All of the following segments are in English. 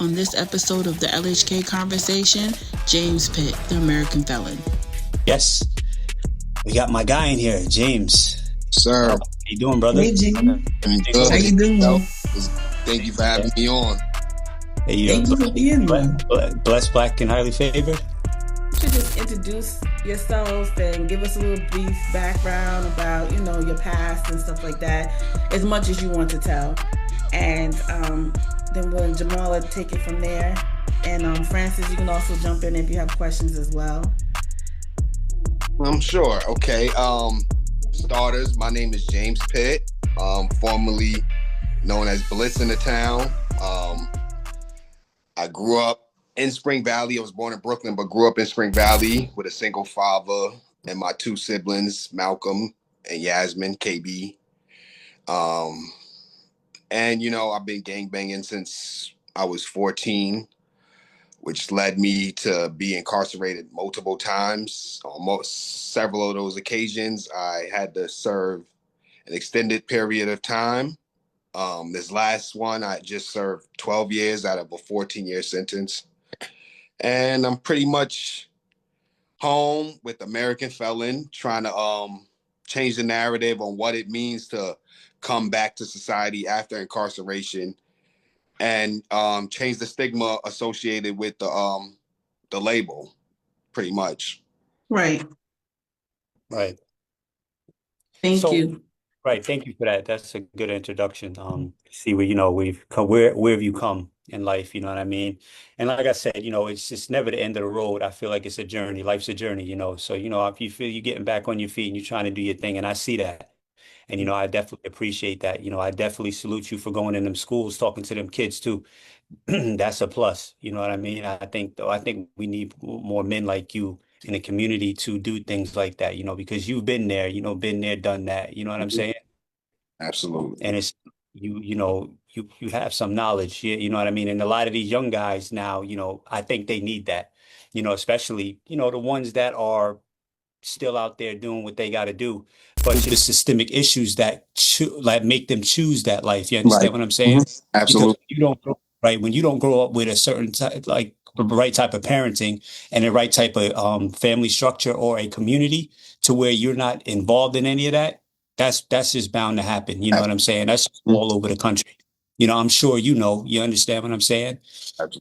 On this episode of the LHK Conversation, James Pitt, the American Felon. Yes, we got my guy in here, James. Sir. How you doing, brother? Hey, James. Good. How you doing? Thank you for having me on. Hey, Thank you for being here. Blessed, black, and highly favored. You should just introduce yourself and give us a little brief background about, your past and stuff like that, as much as you want to tell. And then Jamal will take it from there. And Francis, you can also jump in if you have questions as well. I'm sure. Okay. Starters, my name is James Pitt, formerly known as Blitz in the town. I grew up in Spring Valley. I was born in Brooklyn, but grew up in Spring Valley with a single father and my two siblings, Malcolm and Yasmin, KB. And, I've been gangbanging since I was 14, which led me to be incarcerated multiple times. Almost several of those occasions, I had to serve an extended period of time. This last one, I just served 12 years out of a 14-year sentence. And I'm pretty much home with American Felon, trying to change the narrative on what it means to come back to society after incarceration and change the stigma associated with the label, pretty much. Right. Thank you. Right. Thank you for that. That's a good introduction. See where we've come, where have you come in life? You know what I mean? And like I said, it's never the end of the road. I feel like it's a journey. Life's a journey. So if you feel you're getting back on your feet and you're trying to do your thing, and I see that, and I definitely appreciate that. I definitely salute you for going in them schools, talking to them kids too. That's a plus. You know what I mean? I think we need more men like you in the community to do things like that, because you've been there, been there, done that. You know what I'm saying? Absolutely. And it's you have some knowledge, you know what I mean? And a lot of these young guys now, I think they need that, especially, the ones that are still out there doing what they got to do, but the systemic issues that like make them choose that life. You understand what I'm saying? Mm-hmm. Absolutely. Because when you don't grow up with a certain type, like the right type of parenting and the right type of family structure or a community to where you're not involved in any of that, that's just bound to happen. You know what I'm saying? That's all over the country. I'm sure you understand what I'm saying? Absolutely.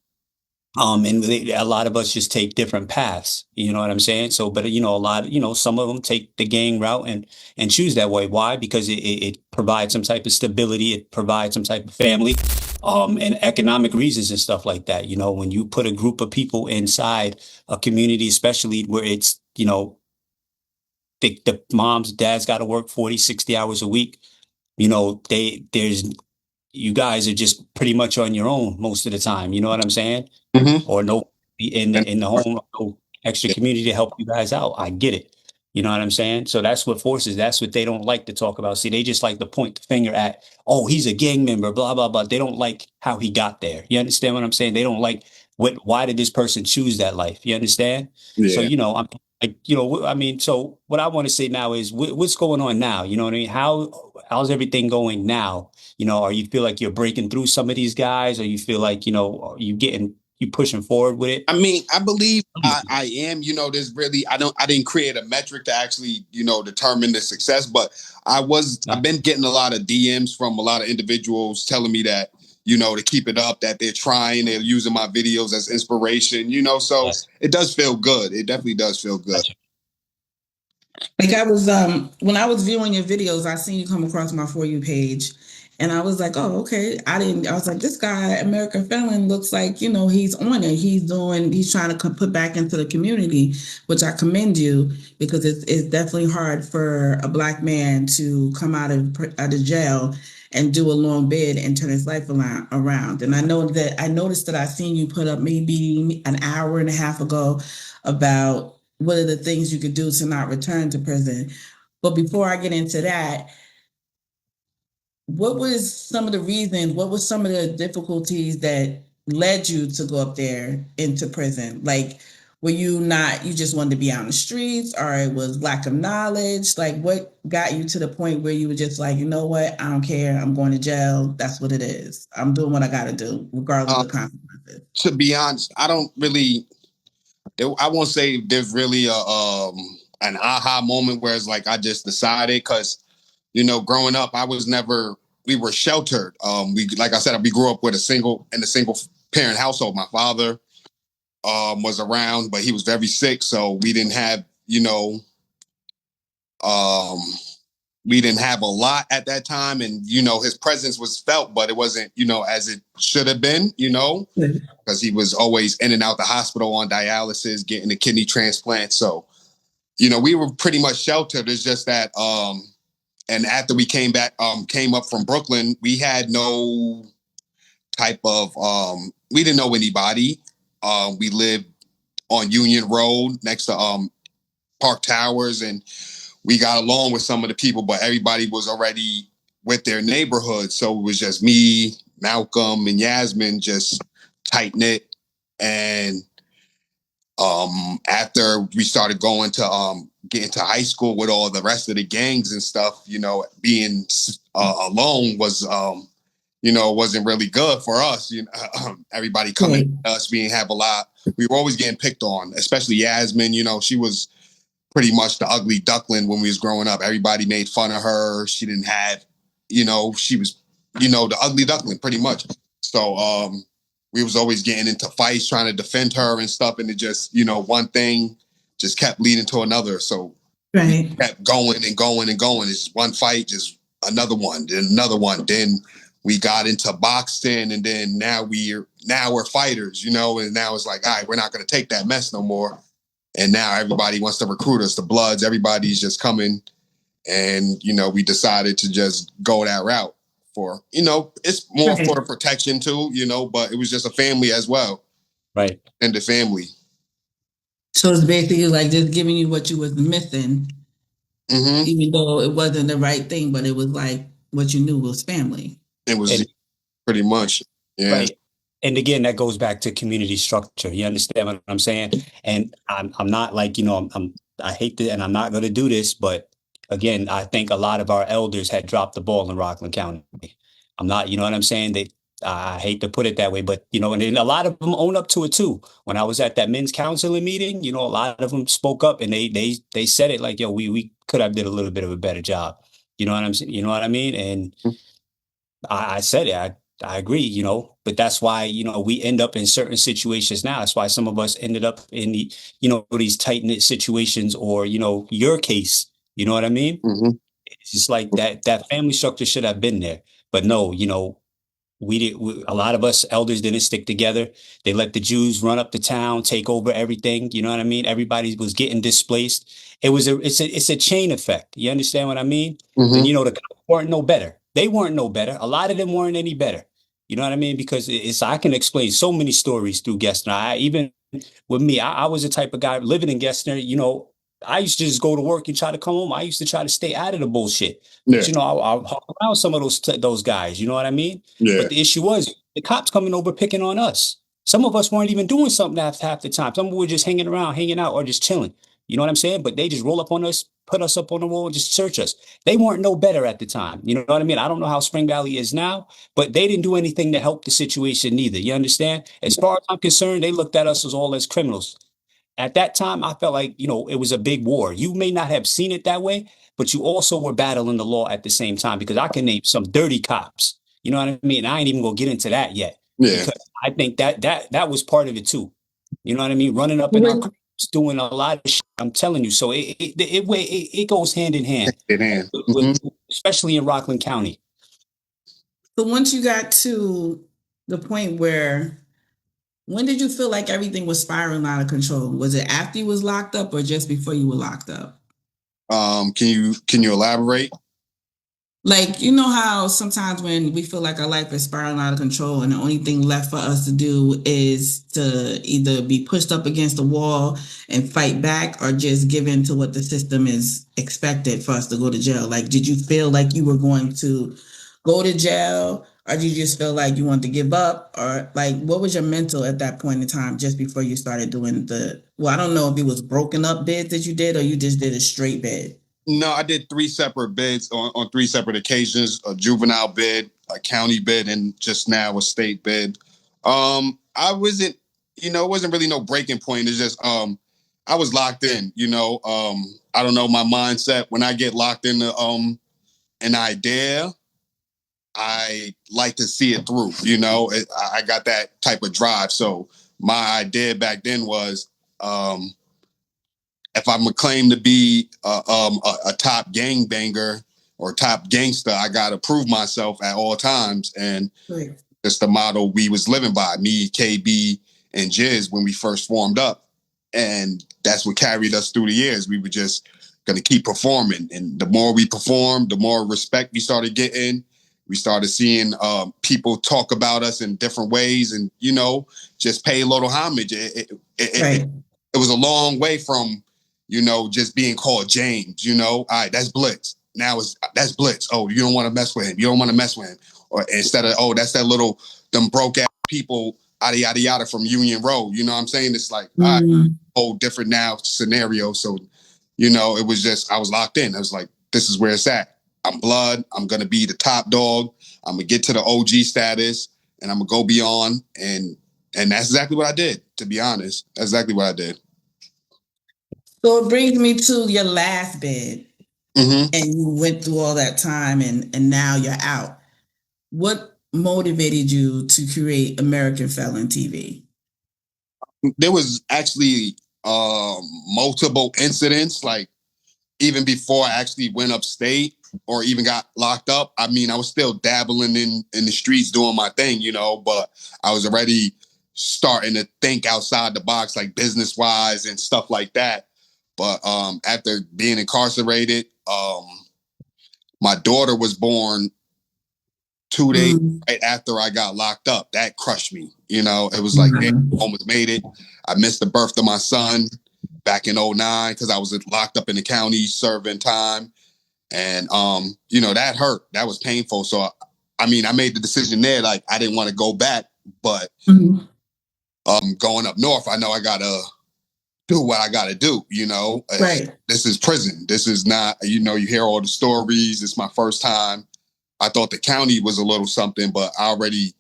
And a lot of us just take different paths. You know what I'm saying? So, but some of them take the gang route and choose that way. Why? Because it provides some type of stability. It provides some type of family, and economic reasons and stuff like that. When you put a group of people inside a community, especially where it's, the moms, dads got to work 40, 60 hours a week. You guys are just pretty much on your own most of the time. You know what I'm saying? Mm-hmm. Or no in the home, no extra community to help you guys out. I get it. You know what I'm saying? So that's what they don't like to talk about. See, they just like to point the finger at, oh, he's a gang member, blah, blah, blah. They don't like how he got there. You understand what I'm saying? They don't like why did this person choose that life? You understand? Yeah. So, so what I want to say now is what's going on now? You know what I mean? How's everything going now? Or you feel like you're breaking through some of these guys, or you feel like, you pushing forward with it? I mean, I believe I am. There's really I didn't create a metric to actually, determine the success, but I've been getting a lot of DMs from a lot of individuals telling me that, to keep it up, that they're using my videos as inspiration, so yes. It does feel good. It definitely does feel good. Like I was, when I was viewing your videos, I seen you come across my For You page. And I was like, oh, okay. I was like, this guy, American Felon, looks like, he's on it. He's trying to put back into the community, which I commend you, because it's definitely hard for a Black man to come out of jail and do a long bid and turn his life around. And I noticed that I seen you put up maybe an hour and a half ago about what are the things you could do to not return to prison. But before I get into that, what was some of the difficulties that led you to go up there into prison? Like, were you just wanted to be out in the streets, or it was lack of knowledge? Like, what got you to the point where you were just like, you know what, I don't care, I'm going to jail. That's what it is. I'm doing what I got to do, regardless of the consequences. To be honest, I don't really. I won't say there's really an aha moment where it's like I just decided because growing up I was never we were sheltered. We like I said we grew up with a single parent household. My father was around, but he was very sick, so we didn't have um, we didn't have a lot at that time, and his presence was felt, but it wasn't as it should have been. Because he was always in and out the hospital on dialysis, getting a kidney transplant. So, we were pretty much sheltered. It's just that, and after we came up from Brooklyn, we had no type of, we didn't know anybody. We lived on Union Road next to Park Towers, and we got along with some of the people, but everybody was already with their neighborhood. So it was just me, Malcolm, and Yasmin, just tight knit. And after we started going to get into high school with all the rest of the gangs and stuff, being alone was wasn't really good for us. Everybody coming at us, we didn't have a lot. We were always getting picked on, especially Yasmin. She was pretty much the ugly duckling when we was growing up. Everybody made fun of her. She didn't have, she was, the ugly duckling pretty much. So we was always getting into fights trying to defend her and stuff. And it just, one thing just kept leading to another. So we kept going and going and going. It's just one fight, just another one, then another one. Then we got into boxing, and then now we're fighters, and now it's like, all right, we're not going to take that mess no more. And now everybody wants to recruit us, the Bloods, everybody's just coming. And, we decided to just go that route for, it's more for protection too, but it was just a family as well. Right. And the family. So it's basically like just giving you what you was missing, even though it wasn't the right thing, but it was like what you knew was family. It was pretty much. Yeah. Right. And again, that goes back to community structure. You understand what I'm saying? And I'm not like, I hate that, and I'm not going to do this, but again, I think a lot of our elders had dropped the ball in Rockland County. I'm not, you know what I'm saying? I hate to put it that way, but and then a lot of them own up to it too. When I was at that men's counseling meeting, a lot of them spoke up, and they said it like, yo, we could have did a little bit of a better job. You know what I'm saying? You know what I mean? And I said it. I agree, but that's why, we end up in certain situations now. That's why some of us ended up in these tight knit situations, or, your case, you know what I mean? It's just like that family structure should have been there, but no, a lot of us elders didn't stick together. They let the Jews run up the town, take over everything. You know what I mean? Everybody was getting displaced. It's a chain effect. You understand what I mean? And the cops weren't no better. They weren't no better. A lot of them weren't any better. You know what I mean? Because I can explain so many stories through Gessner. Even with me, I was the type of guy living in Gessner, I used to just go to work and try to come home. I used to try to stay out of the bullshit. Yeah. But, I'll hang around some of those guys. You know what I mean? Yeah. But the issue was the cops coming over picking on us. Some of us weren't even doing something half the time. Some were just hanging around, hanging out, or just chilling. You know what I'm saying? But they just roll up on us, put us up on the wall, and just search us. They weren't no better at the time. You know what I mean? I don't know how Spring Valley is now, but they didn't do anything to help the situation neither. You understand? As far as I'm concerned, they looked at us as criminals. At that time, I felt like, it was a big war. You may not have seen it that way, but you also were battling the law at the same time, because I can name some dirty cops. You know what I mean? I ain't even gonna get into that yet. Yeah. Because I think that was part of it too. You know what I mean? Running up in our cars, doing a lot of shit. I'm telling you. So it goes hand in hand, especially in Rockland County. So once you got to the point where, when did you feel like everything was spiraling out of control? Was it after you was locked up, or just before you were locked up? Can you elaborate? Like, how sometimes when we feel like our life is spiraling out of control, and the only thing left for us to do is to either be pushed up against the wall and fight back, or just give in to what the system is expected for us to go to jail. Like, did you feel like you were going to go to jail, or did you just feel like you wanted to give up? Or like, what was your mental at that point in time, just before you started doing I don't know if it was broken up bids that you did, or you just did a straight bid? No, I did 3 separate bids on 3 separate occasions: a juvenile bid, a county bid, and just now a state bid. I wasn't, it wasn't really no breaking point. It's just I was locked in, I don't know, my mindset when I get locked into an idea, I like to see it through, I got that type of drive. So my idea back then was if I'm gonna claim to be a top gangbanger or top gangster, I gotta prove myself at all times. And Right. that's the motto we was living by, me, KB, and Jizz when we first formed up. And that's what carried us through the years. We were just gonna keep performing. And the more we performed, the more respect we started getting. We started seeing people talk about us in different ways and, just pay a little homage. Right. It was a long way from, just being called James, all right, that's Blitz. Now that's Blitz. Oh, you don't want to mess with him. You don't want to mess with him. Or instead of, oh, that's that little, them broke ass people, yada, yada, yada from Union Road. You know what I'm saying? It's like, all right, whole different now scenario. So, it was just, I was locked in. I was like, this is where it's at. I'm blood. I'm going to be the top dog. I'm going to get to the OG status and I'm going to go beyond. And that's exactly what I did, to be honest. That's exactly what I did. So it brings me to your last bid. Mm-hmm. And you went through all that time and now you're out. What motivated you to create American Felon TV? There was actually multiple incidents, like even before I actually went upstate or even got locked up. I mean, I was still dabbling in the streets doing my thing, but I was already starting to think outside the box, like business wise and stuff like that. But after being incarcerated, my daughter was born 2 days right after I got locked up. That crushed me. It was like, damn, almost made it. I missed the birth of my son back in 2009 because I was locked up in the county serving time. And, that hurt. That was painful. So, I made the decision there. Like, I didn't want to go back, but going up north, I know I got to do what I got to do, Right. This is prison. This is not, you hear all the stories. It's my first time. I thought the county was a little something, but I already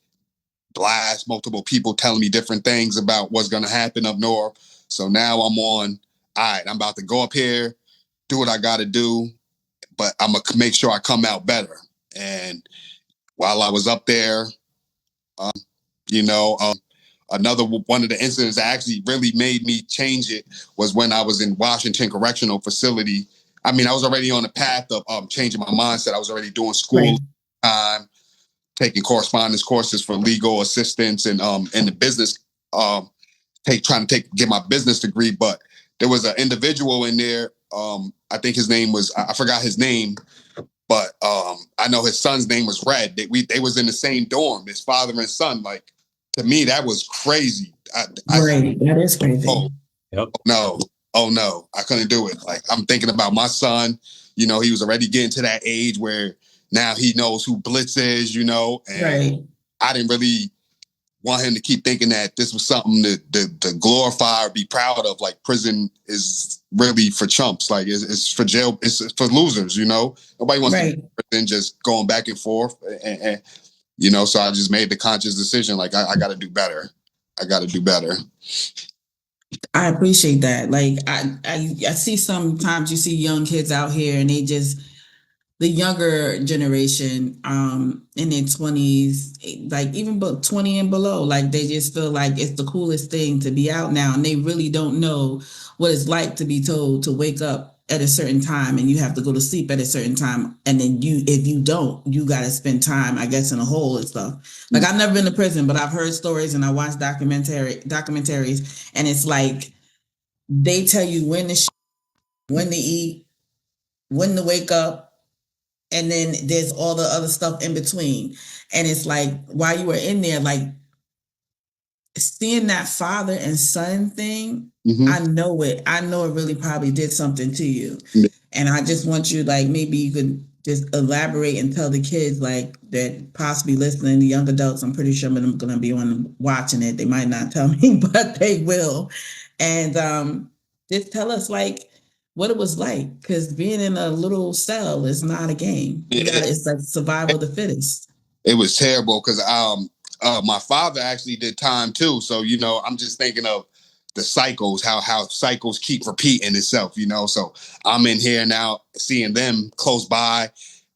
blast multiple people telling me different things about what's going to happen up north. So now I'm on, all right, I'm about to go up here, do what I got to do, but I'm going to make sure I come out better. And while I was up there, another one of the incidents that actually really made me change it was when I was in Washington Correctional Facility. I was already on the path of changing my mindset. I was already doing school time, taking correspondence courses for legal assistance and in the business, get my business degree. But there was an individual in there. I think his name was, I forgot his name, but I know his son's name was Red. They was in the same dorm, his father and son. Like, to me, that was crazy. That is crazy. Oh no, I couldn't do it. Like, I'm thinking about my son. He was already getting to that age where now he knows who Blitz is, and I didn't really want him to keep thinking that this was something to glorify or be proud of. Like, prison is really for chumps. Like, it's for jail. It's for losers, Nobody wants to be in prison just going back and forth. And so I just made the conscious decision, like, I got to do better. I got to do better. I appreciate that. Like, I see sometimes you see young kids out here and they just, the younger generation in their 20s, like even 20 and below, like they just feel like it's the coolest thing to be out now. And they really don't know what it's like to be told to wake up at a certain time and you have to go to sleep at a certain time. And then if you don't, you got to spend time, I guess, in a hole and stuff. Like, I've never been to prison, but I've heard stories and I watched documentaries, and it's like they tell you when to eat, when to wake up, and then there's all the other stuff in between. And it's like, while you were in there, like, seeing that father and son thing, I know it really probably did something to you. And I just want you, like, maybe you could just elaborate and tell the kids, like, that possibly listening, the young adults, I'm pretty sure I'm going to be on watching it. They might not tell me, but they will. And just tell us, like, what it was like, because being in a little cell is not a game. It's like survival of the fittest. It was terrible because My father actually did time too. So, you know, I'm just thinking of the cycles, how cycles keep repeating itself, you know. So I'm in here now seeing them close by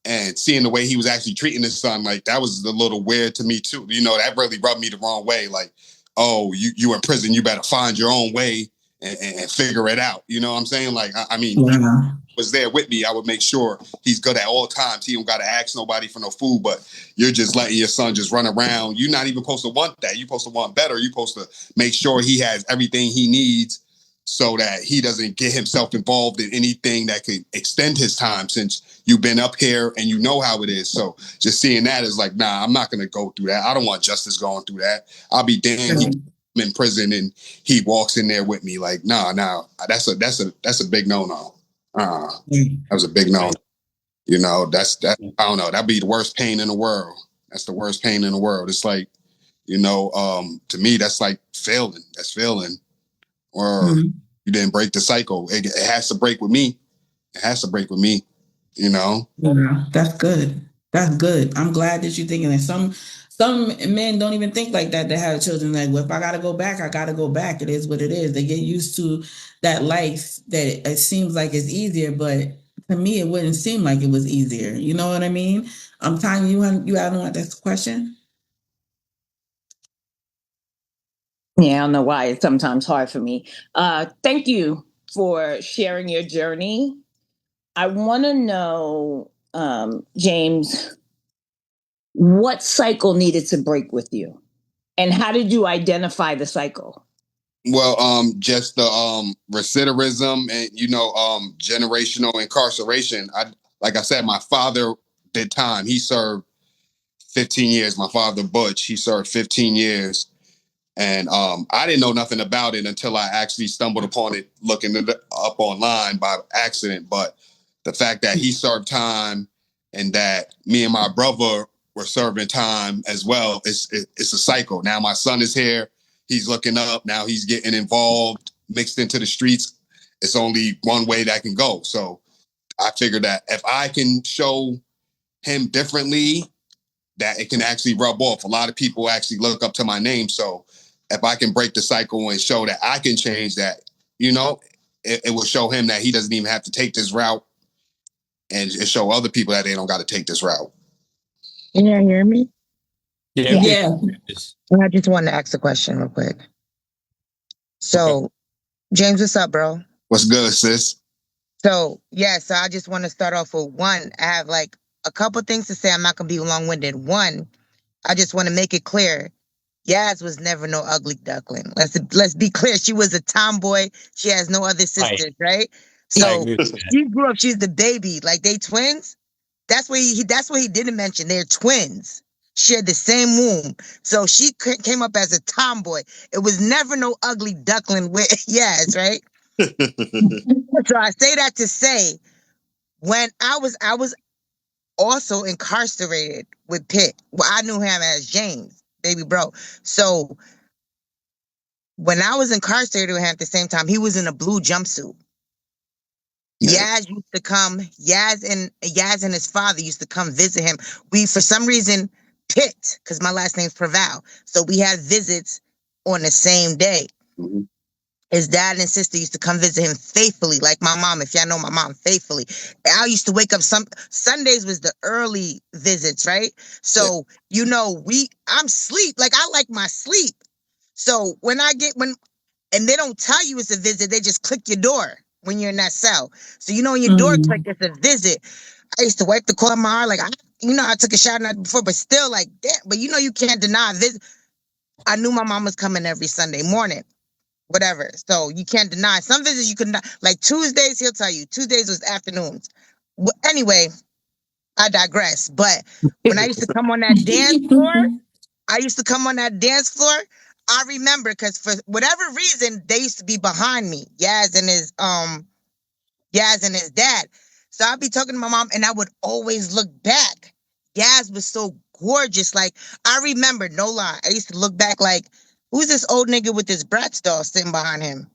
and seeing the way he was actually treating his son. Like that was a little weird to me too. You know, that really rubbed me the wrong way. Like, oh, you in prison, you better find your own way and figure it out. You know what I'm saying? Like, I mean, Yeah. was there with me, I would make sure he's good at all times. He don't got to ask nobody for no food, but you're just letting your son just run around. You're not even supposed to want that. You're supposed to want better. You're supposed to make sure he has everything he needs so that he doesn't get himself involved in anything that could extend his time since you've been up here and you know how it is. So just seeing that is like, nah, I'm not going to go through that. I don't want justice going through that. I'll be damned. He in prison and he walks in there with me like, nah, that's a big no-no. That was a big no. You know, that's I don't know. That'd be the worst pain in the world. That's the worst pain in the world. It's like, you know, to me, that's like failing. That's failing. Or you didn't break the cycle. It has to break with me. It has to break with me. You know. Yeah, that's good. That's good. I'm glad that you're thinking that. Some men don't even think like that. They have children like, well, if I gotta go back, I gotta go back. It is what it is. They get used to that life that it seems like it's easier, but to me, it wouldn't seem like it was easier. You know what I mean? Tanya, you have no this question? Yeah, I don't know why it's sometimes hard for me. Thank you for sharing your journey. I want to know, James, what cycle needed to break with you? And how did you identify the cycle? Well, just the recidivism and generational incarceration. Like I said, my father did time. He served 15 years. My father Butch, he served 15 years. And I didn't know nothing about it until I actually stumbled upon it looking it up online by accident. But the fact that he served time and that me and my brother were serving time as well, it's a cycle. Now my son is here. He's looking up. Now he's getting involved, mixed into the streets. It's only one way that can go. So I figured that if I can show him differently, that it can actually rub off. A lot of people actually look up to my name. So if I can break the cycle and show that I can change that, you know, it will show him that he doesn't even have to take this route and show other people that they don't got to take this route. Can you hear me? Yeah. I just wanted to ask a question real quick. So, okay. James, what's up, bro? What's good, sis? So I just want to start off with one. I have like a couple things to say. I'm not going to be long-winded. One, I just want to make it clear. Yaz was never no ugly duckling. Let's be clear. She was a tomboy. She has no other sisters, right? So she grew up. She's the baby. Like they twins. That's what he didn't mention. They're twins. Shared the same womb. So she came up as a tomboy. It was never no ugly duckling with Yaz, right? So I say that to say, when I was also incarcerated with Pitt. Well, I knew him as James, baby bro. So when I was incarcerated with him at the same time, he was in a blue jumpsuit. Yaz used to come. Yaz and his father used to come visit him. We, for some reason, Pitt, because my last name's Preval, so we had visits on the same day. Mm-hmm. His dad and sister used to come visit him faithfully, like my mom. If y'all know my mom, faithfully. I used to wake up. Sundays was the early visits, right? So I'm sleep. Like I like my sleep. So when and they don't tell you it's a visit, they just click your door when you're in that cell. So when your door click, it's a visit. I used to wipe the corner of my eye, like I took a shower night before, but still like that. But you can't deny a visit. I knew my mom was coming every Sunday morning. Whatever. So you can't deny. Some visits you could not, like Tuesdays, he'll tell you. Tuesdays was afternoons. Anyway, I digress. But when I used to come on that dance floor, I remember because for whatever reason, they used to be behind me, Yaz and his dad. So I'd be talking to my mom and I would always look back. Yaz was so gorgeous. Like I remember, no lie. I used to look back like, who's this old nigga with this Bratz doll sitting behind him?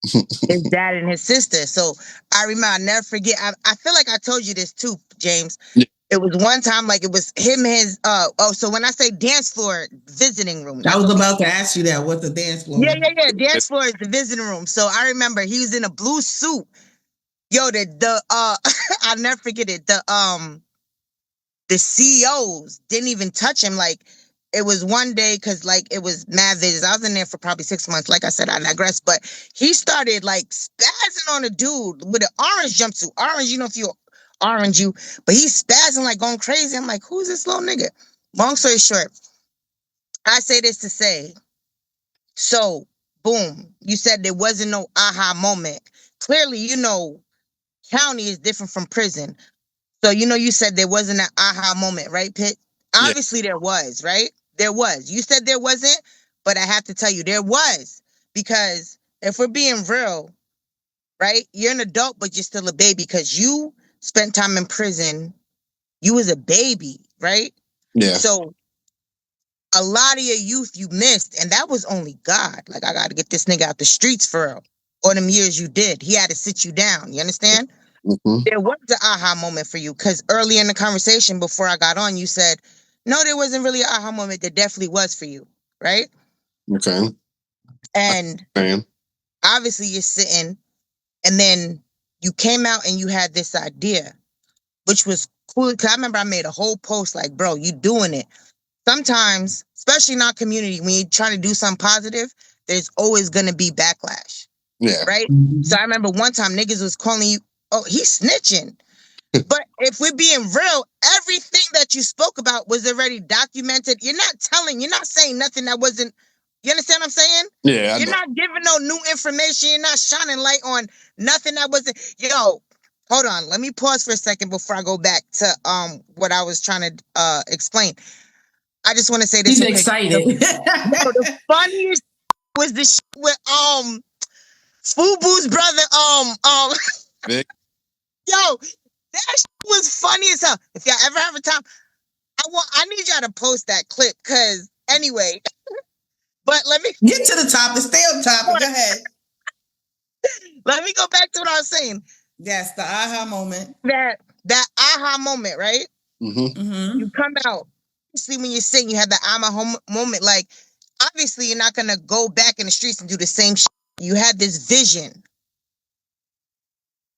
His dad and his sister. So I remember, I never forget. I feel like I told you this too, James. It was one time, like it was him, so when I say dance floor, visiting room. I was about to ask you that. What's the dance floor? Yeah. Dance floor is the visiting room. So I remember he was in a blue suit. Yo, I'll never forget it. The CEOs didn't even touch him. Like, it was one day because like it was mad visits. I was in there for probably 6 months. Like I said, I digress. But he started like spazzing on a dude with an orange jumpsuit. Orange, you know, if you orange you, but he's spazzing like going crazy. I'm like, who's this little nigga? Long story short, I say this to say, so boom, you said there wasn't no aha moment. Clearly, you know, county is different from prison. So, you know, you said there wasn't an aha moment, right, Pitt? Yeah. Obviously, there was, right? There was. You said there wasn't, but I have to tell you, there was. Because if we're being real, right, you're an adult, but you're still a baby because you spent time in prison. You was a baby, right? Yeah. So a lot of your youth you missed, and that was only God. Like, I got to get this nigga out the streets for real. Or them years you did. He had to sit you down. You understand? Mm-hmm. There was the aha moment for you because early in the conversation before I got on, you said, no, there wasn't really an aha moment. There definitely was for you, right? Okay. And Man. obviously you're sitting, and then you came out and you had this idea, which was cool. Cause I remember I made a whole post like, bro, you doing it. Sometimes, especially in our community, when you're trying to do something positive, there's always going to be backlash, Yeah. right? So I remember one time niggas was calling you, oh, he's snitching. But if we're being real, everything that you spoke about was already documented. You're not saying nothing that wasn't, you understand what I'm saying? Yeah. You're not giving no new information. You're not shining light on nothing that wasn't, yo, hold on. Let me pause for a second before I go back to what I was trying to explain. I just want to say this. He's excited. The funniest was the shit with Fubu's brother, Vic. yo, that shit was funny as hell. If y'all ever have a time, I need y'all to post that clip, cause anyway. But let me get to the topic. Stay on topic. Go ahead. Let me go back to what I was saying. Yes, the aha moment. That aha moment, right? Mm-hmm. Mm-hmm. You come out. See, when you sing, you have the aha moment. Like, obviously, you're not gonna go back in the streets and do the same shit. You had this vision,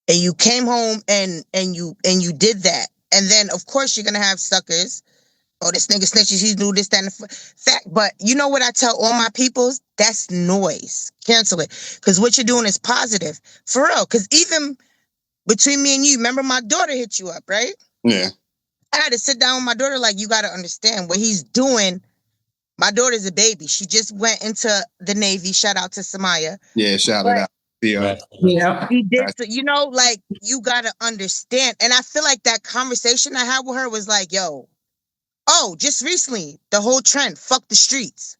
and you came home and you did that. And then, of course, you're gonna have suckers. Oh, this nigga snitches. He knew this, that, and the fact. But you know what I tell all my peoples? That's noise. Cancel it. Because what you're doing is positive. For real. Because even between me and you, remember my daughter hit you up, right? Yeah. I had to sit down with my daughter, like, you got to understand what he's doing. My daughter's a baby. She just went into the Navy. Shout out to Samaya. Yeah, shout it out. Right. Yeah. He did, so, you know, like, you got to understand. And I feel like that conversation I had with her was like, yo, oh, just recently, the whole trend, fuck the streets.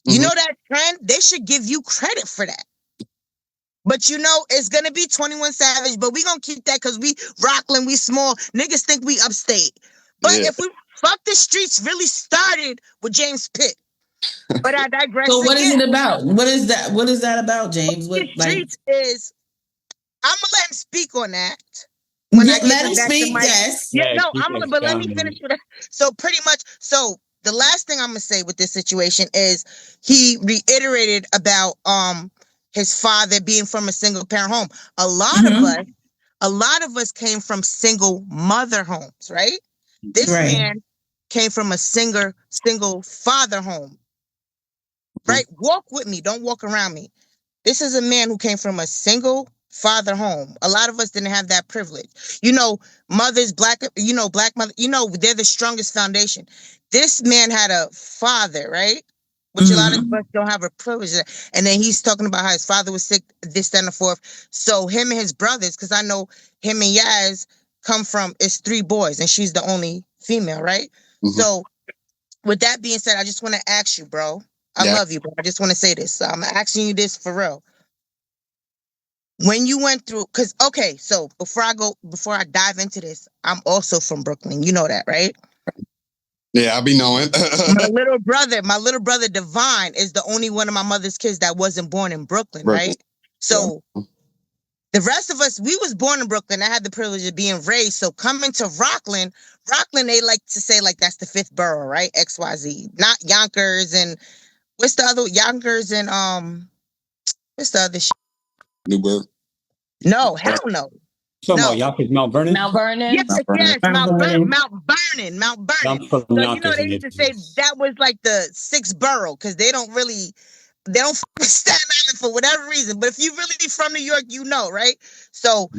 You know that trend? They should give you credit for that. But you know, it's going to be 21 Savage, but we going to keep that because we Rockland, we small. Niggas think we upstate. But if we fuck the streets really started with James Pitt. But I digress. So what is it about? What is that? What is that about, James? What the streets is, I'm going to let him speak on that. When I let him speak, yes. Yeah, no, but let me finish with that. So pretty much, the last thing I'm gonna say with this situation is he reiterated about his father being from a single parent home. A lot of us came from single mother homes, right? This man came from a single father home. Right? Walk with me, don't walk around me. This is a man who came from a single father home. A lot of us didn't have that privilege. You know, mothers, black mother, they're the strongest foundation. This man had a father, right? Which a lot of us don't have a privilege of. And then he's talking about how his father was sick, this, that, and the fourth. So him and his brothers, because I know him and Yaz come from, it's 3 boys, and she's the only female, right? So with that being said, I just want to ask you, bro. I love you, bro. I just want to say this. So I'm asking you this for real. When you went through, so before I dive into this, I'm also from Brooklyn. You know that, right? Yeah, I be knowing. my little brother Divine is the only one of my mother's kids that wasn't born in Brooklyn, right? So The rest of us, we was born in Brooklyn. I had the privilege of being raised. So coming to Rockland, they like to say like that's the fifth borough, right? XYZ. Not Yonkers and what's the other Yonkers and what's the other Newburgh. No, hell no. So No. about Yonkers, Mount Vernon? Mount Vernon? Yes, yes, Mount Vernon. I'm from So Yonkers they in used to say that was like the sixth borough because they don't f with Staten Island for whatever reason. But if you really be from New York, you know, right? So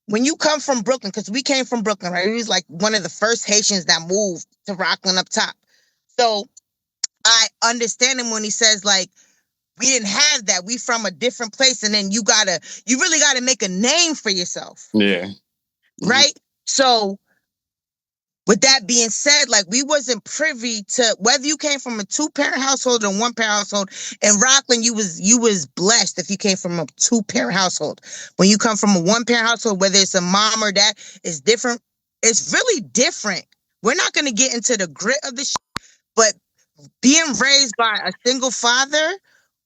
when you come from Brooklyn, because we came from Brooklyn, right? We was like one of the first Haitians that moved to Rockland up top. So I understand him when he says like, we didn't have that. We from a different place. And then you really gotta make a name for yourself. Yeah. Right? So with that being said, like we wasn't privy to whether you came from a 2-parent household or 1-parent household. In Rockland, you was blessed if you came from a 2-parent household. When you come from a 1-parent household, whether it's a mom or dad, it's different. It's really different. We're not gonna get into the grit of the but being raised by a single father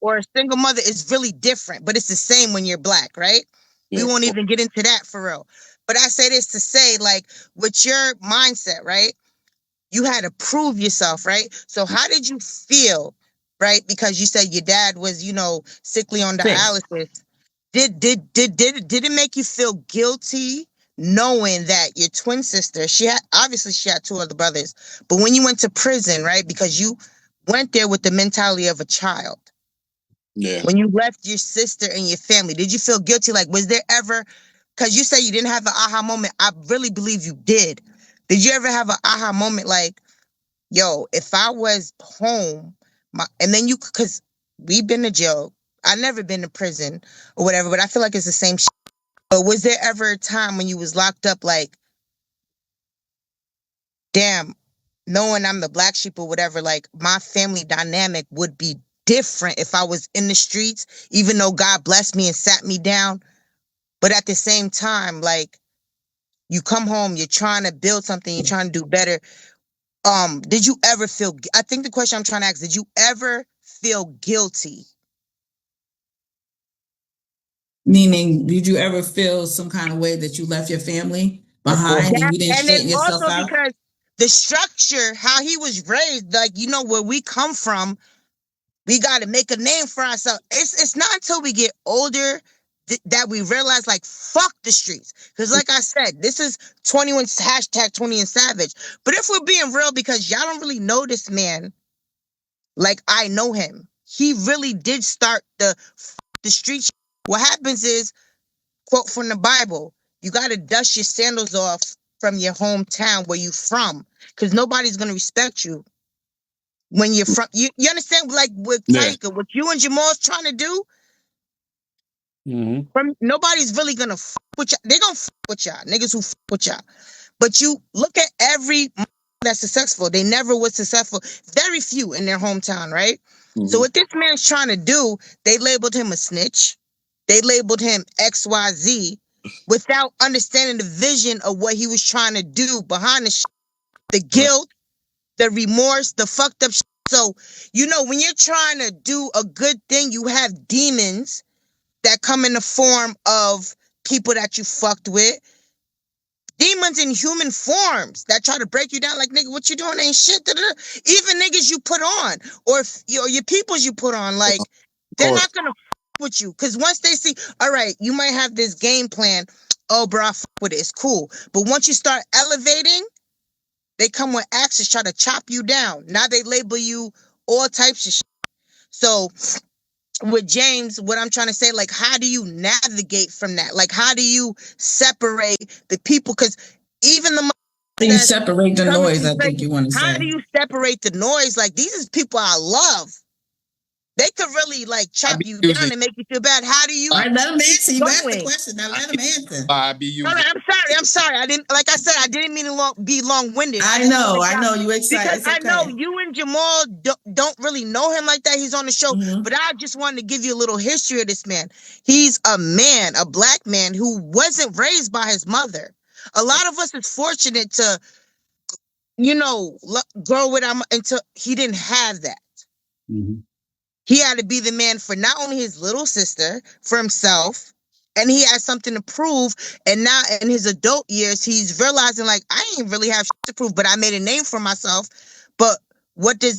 or a single mother is really different. But it's the same when you're Black, right? Yeah. We won't even get into that for real. But I say this to say, like, with your mindset, right? You had to prove yourself, right? So how did you feel, right? Because you said your dad was, sickly on dialysis. Did it make you feel guilty knowing that your twin sister, she had 2 other brothers, but when you went to prison, right? Because you went there with the mentality of a child. Yeah. When you left your sister and your family, did you feel guilty? Like, was there ever, because you say you didn't have an aha moment. I really believe you did. Did you ever have an aha moment like, yo, if I was home, and then because we've been to jail. I've never been to prison or whatever, but I feel like it's the same shit. But was there ever a time when you was locked up like, damn, knowing I'm the black sheep or whatever, like my family dynamic would be different if I was in the streets, even though God blessed me and sat me down. But at the same time, like you come home, you're trying to build something, you're trying to do better. Did you ever feel, I think the question I'm trying to ask, did you ever feel guilty? Meaning, did you ever feel some kind of way that you left your family behind and you didn't straighten yourself out? Also because the structure, how he was raised, like, where we come from, we got to make a name for ourselves. It's not until we get older that we realize, like, fuck the streets. Because like I said, this is 21, hashtag 20 and Savage. But if we're being real, because y'all don't really know this man like I know him, he really did start the streets. What happens is, quote from the Bible, you got to dust your sandals off from your hometown where you from, because nobody's going to respect you when you're from. You understand? Like with Taika, what you and Jamal's trying to do, nobody's really going to fuck with y'all. They're going to fuck with y'all, niggas who fuck with y'all. But you look at every that's successful. They never was successful. Very few in their hometown, right? So what this man's trying to do, they labeled him a snitch. They labeled him XYZ without understanding the vision of what he was trying to do behind the guilt, the remorse, the fucked up shit. So, when you're trying to do a good thing, you have demons that come in the form of people that you fucked with. Demons in human forms that try to break you down like, nigga, what you doing ain't shit. Da-da-da. Even niggas you put on or your peoples you put on, like, they're not going to with you. Because once they see, all right, you might have this game plan. Oh, bro, I fuck with it. It's cool. But once you start elevating, they come with axes, try to chop you down. Now they label you all types of shit. So with James, what I'm trying to say, like, how do you navigate from that? Like, how do you separate the people? Because even the you separate the noise, I think you want to say. How do you separate the noise? Like, these is people I love. They could really like chop you down and make you feel bad. How do you? All right, let him answer. You asked the question. Now let him answer. I'm sorry. I didn't, like I said, I didn't mean to be long-winded. I know. You excited. Because I know you and Jamal don't really know him like that. He's on the show, but I just wanted to give you a little history of this man. He's a man, a black man who wasn't raised by his mother. A lot of us is fortunate to, grow with him until he didn't have that. He had to be the man for not only his little sister, for himself, and he has something to prove. And now in his adult years, he's realizing like, I ain't really have shit to prove, but I made a name for myself. But what does